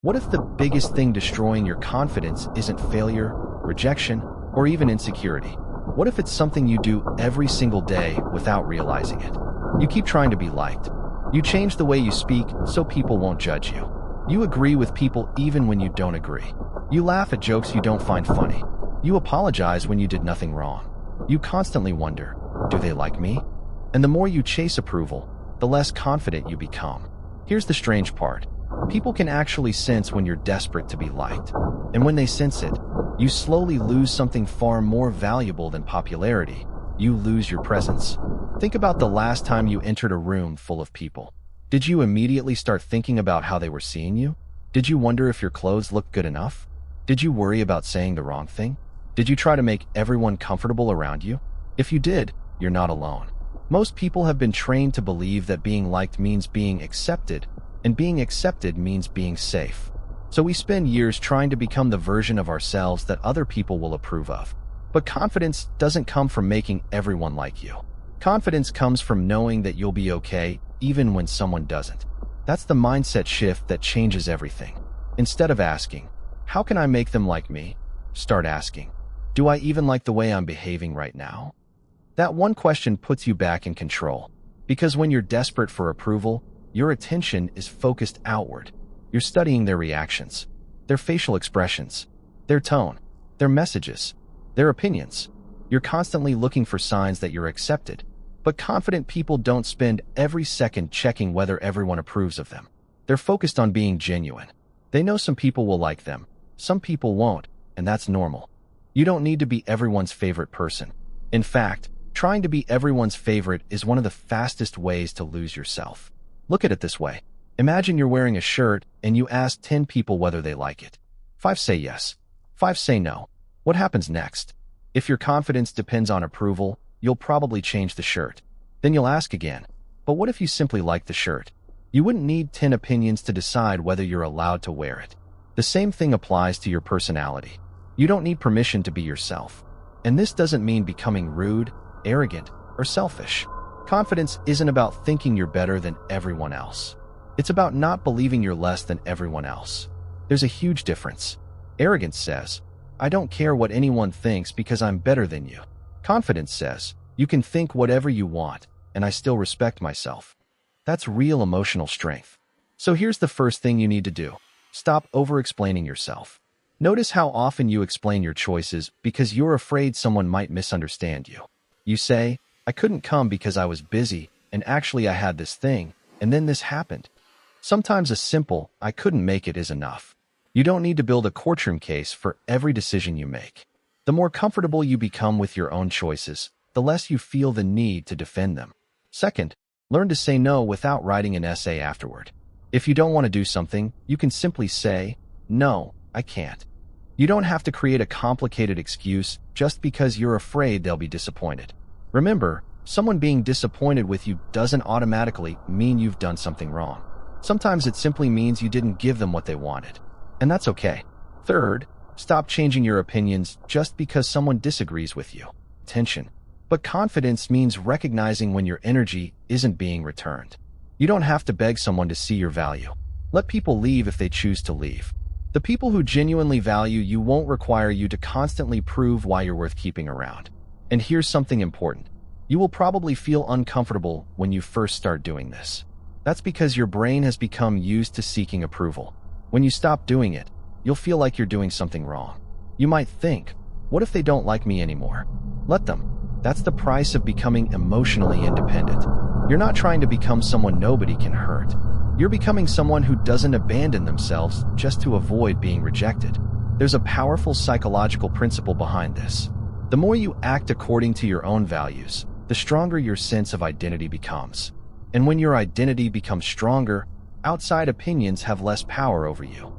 What if the biggest thing destroying your confidence isn't failure, rejection, or even insecurity? What if it's something you do every single day without realizing it? You keep trying to be liked. You change the way you speak so people won't judge you. You agree with people even when you don't agree. You laugh at jokes you don't find funny. You apologize when you did nothing wrong. You constantly wonder, do they like me? And the more you chase approval, the less confident you become. Here's the strange part. People can actually sense when you're desperate to be liked. And when they sense it, you slowly lose something far more valuable than popularity. You lose your presence. Think about the last time you entered a room full of people. Did you immediately start thinking about how they were seeing you? Did you wonder if your clothes looked good enough? Did you worry about saying the wrong thing? Did you try to make everyone comfortable around you? If you did, you're not alone. Most people have been trained to believe that being liked means being accepted, and being accepted means being safe. So we spend years trying to become the version of ourselves that other people will approve of. But confidence doesn't come from making everyone like you. Confidence comes from knowing that you'll be okay even when someone doesn't. That's the mindset shift that changes everything. Instead of asking, how can I make them like me? Start asking, do I even like the way I'm behaving right now? That one question puts you back in control. Because when you're desperate for approval, your attention is focused outward. You're studying their reactions, their facial expressions, their tone, their messages, their opinions. You're constantly looking for signs that you're accepted. But confident people don't spend every second checking whether everyone approves of them. They're focused on being genuine. They know some people will like them, some people won't, and that's normal. You don't need to be everyone's favorite person. In fact, trying to be everyone's favorite is one of the fastest ways to lose yourself. Look at it this way. Imagine you're wearing a shirt and you ask 10 people whether they like it. 5 say yes. 5 say no. What happens next? If your confidence depends on approval, you'll probably change the shirt. Then you'll ask again, but what if you simply like the shirt? You wouldn't need 10 opinions to decide whether you're allowed to wear it. The same thing applies to your personality. You don't need permission to be yourself. And this doesn't mean becoming rude, arrogant, or selfish. Confidence isn't about thinking you're better than everyone else. It's about not believing you're less than everyone else. There's a huge difference. Arrogance says, I don't care what anyone thinks because I'm better than you. Confidence says, you can think whatever you want, and I still respect myself. That's real emotional strength. So here's the first thing you need to do. Stop over-explaining yourself. Notice how often you explain your choices because you're afraid someone might misunderstand you. You say, I couldn't come because I was busy, and actually I had this thing, and then this happened. Sometimes a simple, I couldn't make it is enough. You don't need to build a courtroom case for every decision you make. The more comfortable you become with your own choices, the less you feel the need to defend them. Second, learn to say no without writing an essay afterward. If you don't want to do something, you can simply say, no, I can't. You don't have to create a complicated excuse just because you're afraid they'll be disappointed. Remember, someone being disappointed with you doesn't automatically mean you've done something wrong. Sometimes it simply means you didn't give them what they wanted. And that's okay. Third, stop changing your opinions just because someone disagrees with you. Tension. But confidence means recognizing when your energy isn't being returned. You don't have to beg someone to see your value. Let people leave if they choose to leave. The people who genuinely value you won't require you to constantly prove why you're worth keeping around. And here's something important. You will probably feel uncomfortable when you first start doing this. That's because your brain has become used to seeking approval. When you stop doing it, you'll feel like you're doing something wrong. You might think, what if they don't like me anymore? Let them. That's the price of becoming emotionally independent. You're not trying to become someone nobody can hurt. You're becoming someone who doesn't abandon themselves just to avoid being rejected. There's a powerful psychological principle behind this. The more you act according to your own values, the stronger your sense of identity becomes. And when your identity becomes stronger, outside opinions have less power over you.